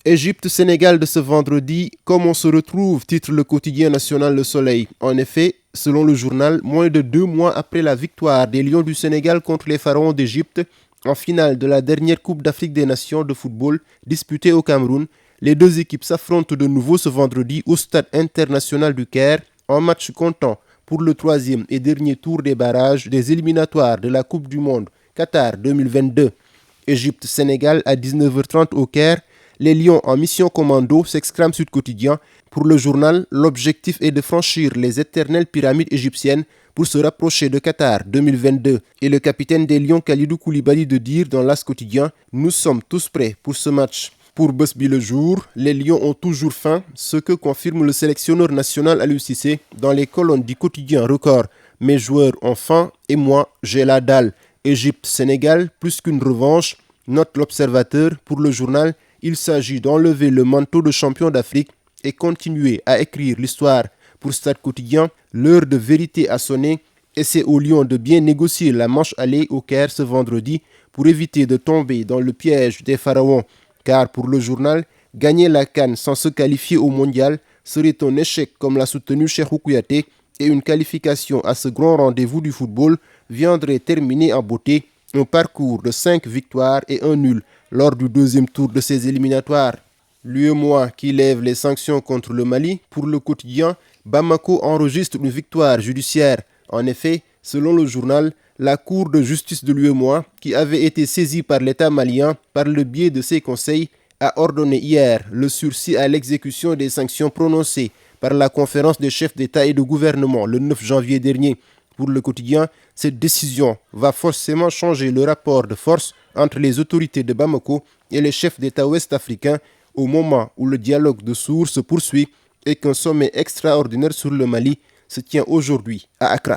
Égypte-Sénégal de ce vendredi, comme on se retrouve, titre le quotidien national Le Soleil. En effet, selon le journal, moins de 2 mois après la victoire des Lions du Sénégal contre les Pharaons d'Égypte en finale de la dernière Coupe d'Afrique des Nations de football disputée au Cameroun, les deux équipes s'affrontent de nouveau ce vendredi au stade international du Caire en match comptant pour le troisième et dernier tour des barrages des éliminatoires de la Coupe du Monde Qatar 2022. Égypte-Sénégal à 19h30 au Caire. Les Lions en mission commando s'exclame Sud Quotidien. Pour le journal, l'objectif est de franchir les éternelles pyramides égyptiennes pour se rapprocher de Qatar 2022. Et le capitaine des Lions, Kalidou Koulibaly, de dire dans l'As Quotidien: nous sommes tous prêts pour ce match. Pour Busby le jour, les Lions ont toujours faim, ce que confirme le sélectionneur national Aliou Cissé dans les colonnes du quotidien Record. Mes joueurs ont faim et moi, j'ai la dalle. Égypte-Sénégal, plus qu'une revanche, note l'observateur. Pour le journal, il s'agit d'enlever le manteau de champion d'Afrique et continuer à écrire l'histoire. Pour Stade Quotidien, l'heure de vérité a sonné et c'est aux Lions de bien négocier la manche allée au Caire ce vendredi pour éviter de tomber dans le piège des pharaons. Car pour le journal, gagner la CAN sans se qualifier au mondial serait un échec, comme l'a soutenu Cheikhou Kouyaté, et une qualification à ce grand rendez-vous du football viendrait terminer en beauté un parcours de 5 victoires et un nul lors du deuxième tour de ces éliminatoires. L'UEMOA qui lève les sanctions contre le Mali. Pour le quotidien, Bamako enregistre une victoire judiciaire. En effet, selon le journal, la Cour de justice de l'UEMOA, qui avait été saisie par l'État malien par le biais de ses conseils, a ordonné hier le sursis à l'exécution des sanctions prononcées par la conférence des chefs d'État et de gouvernement le 9 janvier dernier. Pour le quotidien, cette décision va forcément changer le rapport de force entre les autorités de Bamako et les chefs d'État ouest-africains au moment où le dialogue de sourds se poursuit et qu'un sommet extraordinaire sur le Mali se tient aujourd'hui à Accra.